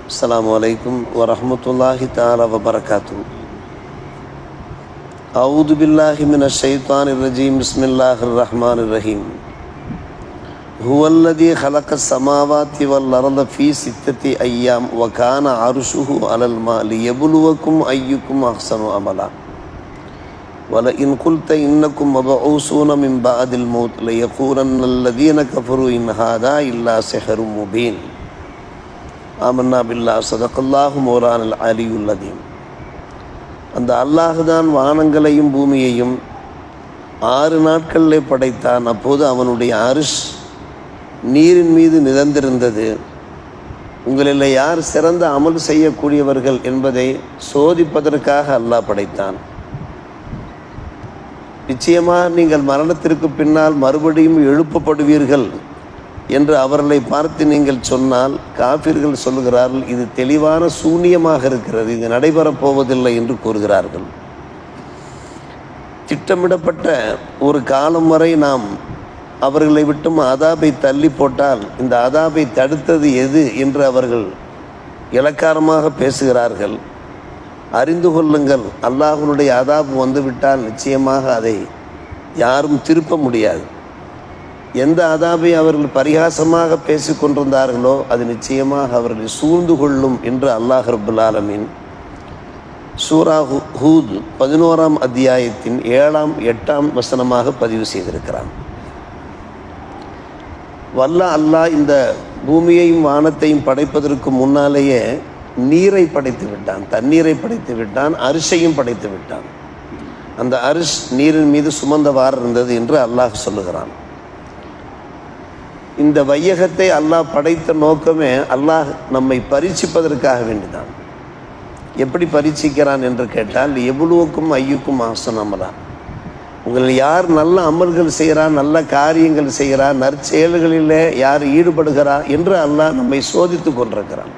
அஸ்ஸலாமு அலைக்கும் வரஹ்மத்துல்லாஹி தஆலா வபரகாத்துஹு. அஊது பில்லாஹி மினஷ் ஷைத்தானிர் ரஜீம். பிஸ்மில்லாஹிர் ரஹ்மானிர் ரஹீம். ஹுவல்லதீ ஹலகஸ் ஸமாவாத்தி வல் அர்த ஃபீ சித்தத்தி அய்யாம் வ கான அர்ஷுஹு அலல் மா லியப்லுவக்கும் அய்யுக்கும் அஹ்ஸனு அமலா வல இன் குல்த இன்னக்கும் மபஊஸூன மின் பஅதில் மௌத் லயகூலன்னல்லதீன கஃபரு இன் ஹாதா இல்லா சிஹ்ரும் முபீன். ஆமன்னா பில்லாஹ் ஸதகல்லாஹு மௌலானல் அலியுல் அதீம். அந்த அல்லாஹ் தான் வானங்களையும் பூமியையும் 6 நாட்களிலே படைத்தான். அப்போது அவனுடைய அரிஷ் நீரின் மீது நிலந்திருந்தது. உங்களில் யார் சிறந்த அமல் செய்யக்கூடியவர்கள் என்பதை சோதிப்பதற்காக அல்லாஹ் படைத்தான். நிச்சயமாக நீங்கள் மரணத்திற்கு பின்னால் மறுபடியும் எழுப்பப்படுவீர்கள் என்று அவர்களை பார்த்து நீங்கள் சொன்னால் காஃபிர்கள் சொல்கிறார்கள், இது தெளிவான சூனியமாக இருக்கிறது, இது நடைபெறப் போவதில்லை என்று கூறுகிறார்கள். திட்டமிடப்பட்ட ஒரு காலம் வரை நாம் அவர்களை விட்டும் அதாபை தள்ளி போட்டால் இந்த அதாபை தடுத்தது எது என்று அவர்கள் இலக்காரமாக பேசுகிறார்கள். அறிந்து கொள்ளுங்கள், அல்லாஹ்வுடைய அதாபு வந்துவிட்டால் நிச்சயமாக அதை யாரும் திருப்ப முடியாது. எந்த அதாபை அவர்கள் பரிகாசமாக பேசி கொண்டிருந்தார்களோ அது நிச்சயமாக அவர்களை சூழ்ந்து கொள்ளும் என்று அல்லாஹ் ரப்புல் ஆலமீன் சூரா ஹூத் 11ஆம் அத்தியாயத்தின் 7ஆம் 8ஆம் வசனமாக பதிவு செய்திருக்கிறான். வல்ல அல்லாஹ் இந்த பூமியையும் வானத்தையும் படைப்பதற்கு முன்னாலேயே நீரை படைத்து விட்டான், தண்ணீரை படைத்து விட்டான், அரிசையும் படைத்து விட்டான். அந்த அரிஷ் நீரின் மீது சுமந்தவாறு இருந்தது என்று அல்லாஹ் சொல்லுகிறான். இந்த வையகத்தை அல்லாஹ் படைத்த நோக்கமே அல்லாஹ் நம்மை பரீட்சிப்பதற்காக வேண்டிதான். எப்படி பரீட்சிக்கிறான் என்று கேட்டால், எவ்வளவுக்கும் ஐயுக்கும் ஆசன் அமலா, உங்கள் யார் நல்ல அமல்கள் செய்கிறார், நல்ல காரியங்கள் செய்கிறார், நற்செயல்களிலே யார் ஈடுபடுகிறார் என்று அல்லாஹ் நம்மை சோதித்து கொண்டிருக்கிறான்.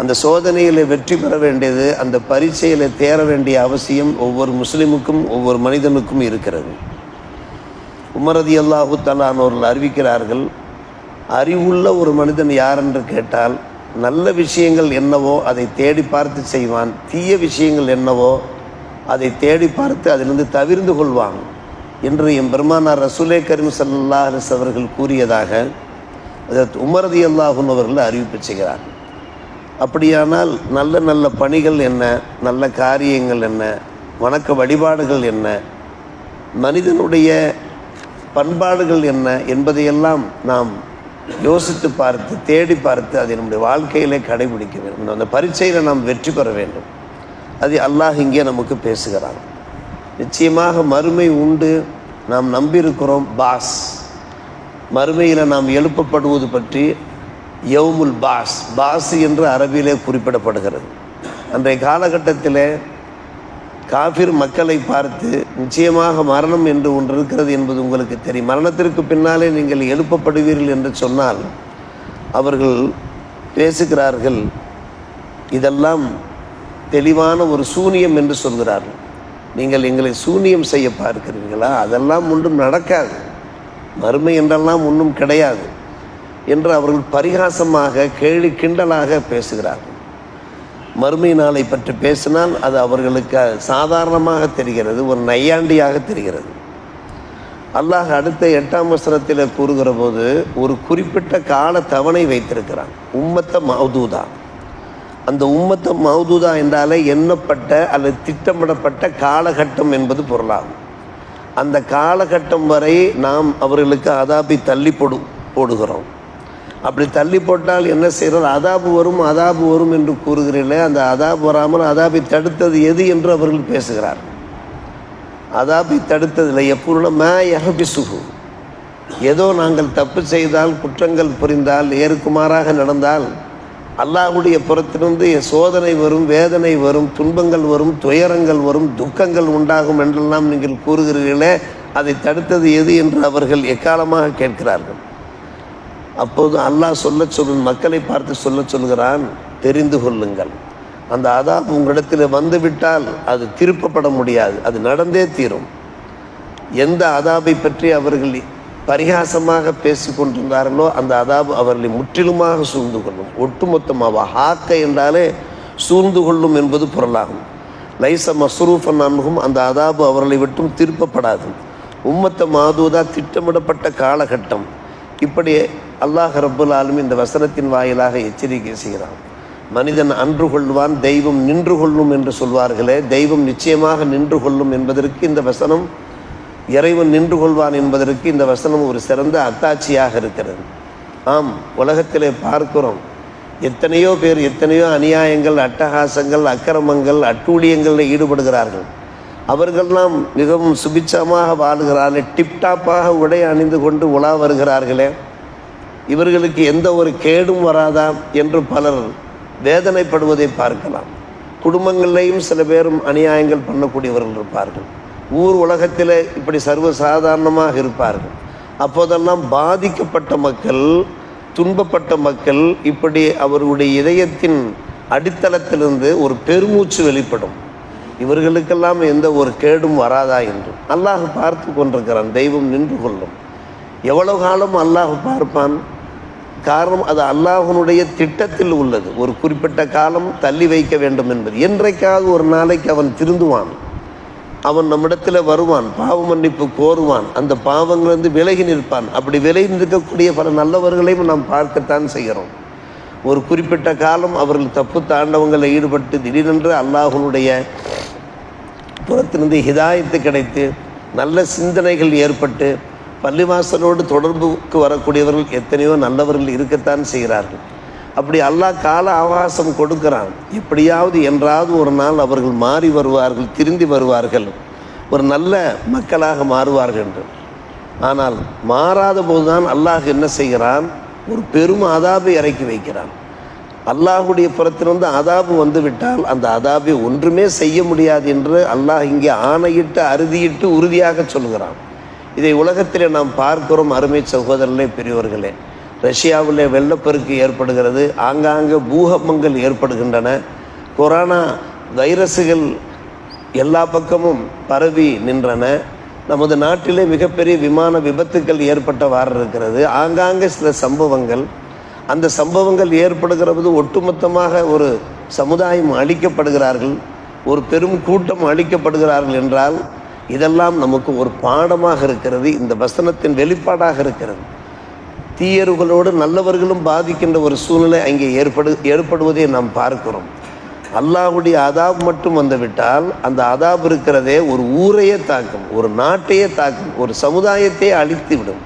அந்த சோதனையில் வெற்றி பெற வேண்டியது, அந்த பரீட்சையில் தேர வேண்டிய அவசியம் ஒவ்வொரு முஸ்லிமுக்கும் ஒவ்வொரு மனிதனுக்கும் இருக்கிறது. உமர் ரலியல்லாஹு தஆலா அவர்கள் அறிவிக்கிறார்கள், அறிவுள்ள ஒரு மனிதன் யார் என்று கேட்டால், நல்ல விஷயங்கள் என்னவோ அதை தேடி பார்த்து செய்வான், தீய விஷயங்கள் என்னவோ அதை தேடி பார்த்து அதிலிருந்து தவிர்ந்து கொள்வான் என்று என் பெருமானார் ரசூலே கரீம் ஸல்லல்லாஹு அலைஹி வஸல்லம் அவர்கள் கூறியதாக அதற்கு உமர் ரலியல்லாஹு அன்ஹு அவர்கள் அறிவிப்பு செய்கிறார். அப்படியானால் நல்ல நல்ல பணிகள் என்ன, நல்ல காரியங்கள் என்ன, வணக்க வழிபாடுகள் என்ன, மனிதனுடைய பண்பாடுகள் என்ன என்பதையெல்லாம் நாம் யோசித்து பார்த்து தேடி பார்த்து அதை நம்முடைய வாழ்க்கையிலே கடைபிடிக்க வேண்டும். அந்த பரீட்சையில் நாம் வெற்றி பெற வேண்டும். அது அல்லாஹ் இங்கே நமக்கு பேசுகிறான். நிச்சயமாக மறுமை உண்டு, நாம் நம்பியிருக்கிறோம். மறுமையில் நாம் எழுப்பப்படுவது பற்றி யௌமுல் பாஸ் என்று அரபியிலே குறிப்பிடப்படுகிறது. அன்றைய காலகட்டத்தில் காஃபிர் மக்களை பார்த்து, நிச்சயமாக மரணம் என்று ஒன்று இருக்கிறது என்பது உங்களுக்கு தெரியும், மரணத்திற்கு பின்னாலே நீங்கள் எழுப்பப்படுவீர்கள் என்று சொன்னால் அவர்கள் பேசுகிறார்கள், இதெல்லாம் தெளிவான ஒரு சூனியம் என்று சொல்கிறார்கள். நீங்கள் எங்களை சூனியம் செய்ய பார்க்கிறீர்களா? அதெல்லாம் ஒன்றும் நடக்காது, மறுமை என்றெல்லாம் ஒன்றும் கிடையாது என்று அவர்கள் பரிகாசமாக கேலி கிண்டலாக பேசுகிறார்கள். மறுமை நாளை பற்றி பேசினால் அது அவர்களுக்கு சாதாரணமாக தெரிகிறது, ஒரு நையாண்டியாக தெரிகிறது. அல்லாஹ் அடுத்த 8ஆம் வசனத்தில் கூறுகிற போது ஒரு குறிப்பிட்ட கால தவணை வைத்திருக்கிறான், உம்மத்த மௌதூதா. அந்த உம்மத்த மௌதூதா என்றாலே எண்ணப்பட்ட அல்லது திட்டமிடப்பட்ட காலகட்டம் என்பது பொருளாகும். அந்த காலகட்டம் வரை நாம் அவர்களுக்கு அதாபை தள்ளி போடுகிறோம். அப்படி தள்ளி போட்டால் என்ன செய்கிறார்? அதாபு வரும் என்று கூறுகிறீர்களே, அந்த அதாபு வராமல் அதாபை தடுத்தது எது என்று அவர்கள் பேசுகிறார். அதாபை தடுத்ததில்லை. எப்பொழுதும் யஹபிசுஹு, ஏதோ நாங்கள் தப்பு செய்தால், குற்றங்கள் புரிந்தால், ஏறுக்குமாறாக நடந்தால் அல்லாஹ்வுடைய புறத்திலிருந்து சோதனை வரும், வேதனை வரும், துன்பங்கள் வரும், துயரங்கள் வரும், துக்கங்கள் உண்டாகும் என்றெல்லாம் நீங்கள் கூறுகிறீர்களே, அதை தடுத்தது எது என்று அவர்கள் எக்காலமாக கேட்கிறார்கள். அப்போது அல்லாஹ் மக்களை பார்த்து சொல்லுகிறான், தெரிந்து கொள்ளுங்கள், அந்த அதாப் உங்களிடத்தில் வந்துவிட்டால் அது திருப்பப்பட முடியாது, அது நடந்தே தீரும். எந்த அதாபை பற்றி அவர்கள் பரிகாசமாக பேசி கொண்டிருந்தார்களோ அந்த அதாபு அவர்களை முற்றிலுமாக சூழ்ந்து கொள்ளும். ஒட்டுமொத்தமாக ஹாக்க என்றாலே சூழ்ந்து கொள்ளும் என்பது பொருளாகும். லைச மஸ்ரூஃபன் அன்ஹும், அந்த அதாபு அவர்களை விட்டும் திருப்பப்படாது. உம்மத்த மாதூதா, திட்டமிடப்பட்ட காலகட்டம். இப்படி அல்லாஹ் ரப்புல் ஆலமீன் இந்த வசனத்தின் வாயிலாக எச்சரிக்கை செய்கிறான். மனிதன் அன்று கொள்வான், தெய்வம் நின்று கொள்ளும் என்று சொல்வார்களே, தெய்வம் நிச்சயமாக நின்று கொள்ளும் என்பதற்கு இந்த வசனம், இறைவன் நின்று கொள்வான் என்பதற்கு இந்த வசனம் ஒரு சிறந்த அத்தாட்சியாக இருக்கிறது. ஆம், உலகத்திலே பார்க்கிறோம், எத்தனையோ பேர் எத்தனையோ அநியாயங்கள், அட்டகாசங்கள், அக்கிரமங்கள், அட்டூழியங்களில் ஈடுபடுகிறார்கள். அவர்களெல்லாம் மிகவும் சுபிட்சமாக வாழ்கிறார்கள், டிப்டாப்பாக உடை அணிந்து கொண்டு உலா வருகிறார்களே, இவர்களுக்கு எந்த ஒரு கேடும் வராதா என்று பலர் வேதனைப்படுவதை பார்க்கலாம். குடும்பங்களையும் சில பேரும் அநியாயங்கள் பண்ணக்கூடியவர்கள் இருப்பார்கள். ஊர் உலகத்தில் இப்படி சர்வசாதாரணமாக இருப்பார்கள். அப்போதெல்லாம் பாதிக்கப்பட்ட மக்கள், துன்பப்பட்ட மக்கள், இப்படி அவருடைய இதயத்தின் அடித்தளத்திலிருந்து ஒரு பெருமூச்சு வெளிப்படும். இவர்களுக்கெல்லாம் எந்த ஒரு கேடும் வராதா என்று அல்லாஹ் பார்த்து கொண்டிருக்கிறான். தெய்வம் நின்று கொள்ளும். எவ்வளவு காலம் அல்லாஹ் பார்ப்பான்? காரணம், அது அல்லாஹ்வுடைய திட்டத்தில் உள்ளது. ஒரு குறிப்பிட்ட காலம் தள்ளி வைக்க வேண்டும் என்பது. என்றைக்காவது ஒரு நாளைக்கு அவன் திருந்துவான், அவன் நம்மிடத்தில் வருவான், பாவ மன்னிப்பு கோருவான், அந்த பாவங்களிலிருந்து விலகி நிற்பான். அப்படி விலகி நிற்கக்கூடிய பல நல்லவர்களையும் நாம் பார்க்கத்தான் செய்கிறோம். ஒரு குறிப்பிட்ட காலம் அவர்கள் தப்பு தாண்டவங்களில் ஈடுபட்டு திடீரென்று அல்லாஹ்வுடைய புறத்திலிருந்து ஹிதாயத்து கிடைத்து நல்ல சிந்தனைகள் ஏற்பட்டு பள்ளிவாசலோடு தொடர்புக்கு வரக்கூடியவர்கள் எத்தனையோ நல்லவர்கள் இருக்கத்தான் செய்கிறார்கள். அப்படி அல்லாஹ் கால அவகாசம் கொடுக்கிறான். எப்படியாவது என்றாவது ஒரு நாள் அவர்கள் மாறி வருவார்கள், திருந்தி வருவார்கள், ஒரு நல்ல மக்களாக மாறுவார்கள் என்று. ஆனால் மாறாத போதுதான் அல்லாஹ் என்ன செய்கிறான்? ஒரு பெரும் அதாபை இறக்கி வைக்கிறான். அல்லாஹுடைய புறத்திலிருந்து அதாபு வந்துவிட்டால் அந்த அதாபை ஒன்றுமே செய்ய முடியாது என்று அல்லாஹ் இங்கே ஆணையிட்டு அறுதியிட்டு உறுதியாக சொல்கிறான். இதை உலகத்திலே நாம் பார்க்கிறோம். அருமை சகோதரர்களே, பெரியவர்களே, ரஷ்யாவில் வெள்ளப்பெருக்கு ஏற்படுகிறது, ஆங்காங்கே பூகம்பங்கள் ஏற்படுகின்றன, கொரோனா வைரஸுகள் எல்லா பக்கமும் பரவி நின்றன. நமது நாட்டிலே மிகப்பெரிய விமான விபத்துக்கள் ஏற்பட்டவாறு இருக்கிறது. ஆங்காங்கே சில சம்பவங்கள், அந்த சம்பவங்கள் ஏற்படுகிற போது ஒட்டுமொத்தமாக ஒரு சமுதாயம் அழிக்கப்படுகிறார்கள், ஒரு பெரும் கூட்டம் அழிக்கப்படுகிறார்கள் என்றால் இதெல்லாம் நமக்கு ஒரு பாடமாக இருக்கிறது. இந்த வசனத்தின் வெளிப்பாடாக இருக்கிறது. தீயர்களோடு நல்லவர்களும் பாதிக்கின்ற ஒரு சூழ்நிலை அங்கே ஏற்படுவதை நாம் பார்க்கிறோம். அல்லாஹ்வுடைய அதாப் மட்டும் வந்துவிட்டால் அந்த அதாப் இருக்கிறதே ஒரு ஊரையே தாக்கும், ஒரு நாட்டையே தாக்கும், ஒரு சமுதாயத்தையே அழித்துவிடும்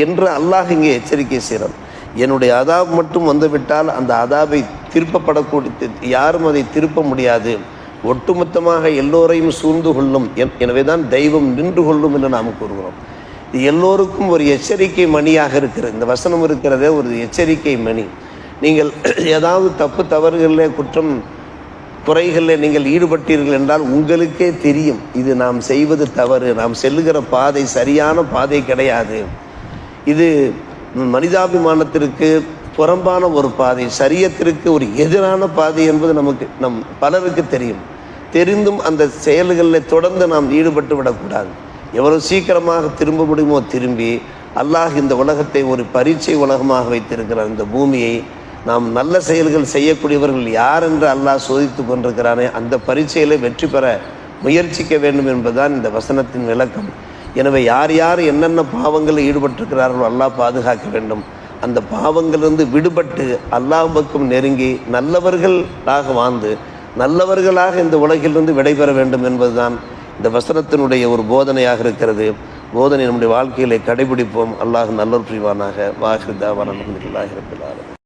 என்று அல்லாஹ் இங்கே எச்சரிக்கை செய்கிறார். என்னுடைய அதாப் மட்டும் வந்துவிட்டால் அந்த அதாபை திருப்பப்படக்கூடிய யாரும் அதை திருப்ப முடியாது, ஒட்டுமொத்தமாக எல்லோரையும் சூழ்ந்து கொள்ளும். எனவே தான் தெய்வம் நின்று கொள்ளும் என்று நாம் கூறுகிறோம். இது எல்லோருக்கும் ஒரு எச்சரிக்கை மணியாக இருக்கிறது. இந்த வசனம் இருக்கிறதே ஒரு எச்சரிக்கை மணி. நீங்கள் ஏதாவது தப்பு தவறுகளில் குற்றம் குறைகளில் நீங்கள் ஈடுபட்டீர்கள் என்றால் உங்களுக்கே தெரியும், இது நாம் செய்வது தவறு, நாம் செல்லுகிற பாதை சரியான பாதை கிடையாது, இது மனிதாபிமானத்திற்கு புறம்பான ஒரு பாதை, சரியத்திற்கு ஒரு எதிரான பாதை என்பது நம் பலருக்கு தெரியும். தெரிந்தும் அந்த செயல்களில் தொடர்ந்து நாம் ஈடுபட்டு விடக்கூடாது. எவ்வளவு சீக்கிரமாக திரும்ப முடியுமோ திரும்பி, அல்லாஹ் இந்த உலகத்தை ஒரு பரீட்சை உலகமாக வைத்திருக்கிறார். இந்த பூமியை நாம் நல்ல செயல்கள் செய்யக்கூடியவர்கள் யார் என்று அல்லாஹ் சோதித்து கொண்டிருக்கிறானே, அந்த பரீட்சையிலே வெற்றி பெற முயற்சிக்க வேண்டும் என்பதுதான் இந்த வசனத்தின் விளக்கம். எனவே யார் யார் என்னென்ன பாவங்களில் ஈடுபட்டிருக்கிறார்களோ அல்லாஹ் பாதுகாக்க வேண்டும். அந்த பாவங்களிலிருந்து விடுபட்டு அல்லாஹ் பக்கம் நெருங்கி நல்லவர்களாக வாழ்ந்து நல்லவர்களாக இந்த உலகிலிருந்து விடைபெற வேண்டும் என்பதுதான் இந்த வசனத்தினுடைய ஒரு போதனையாக இருக்கிறது. போதனை நம்முடைய வாழ்க்கையிலே கடைபிடிப்போம். அல்லாஹ் நல்லோர் புரிவானாக. வாஹிர் தாவானா அல்ஹம்துலில்லாஹி ரப்பில் ஆலமீன்.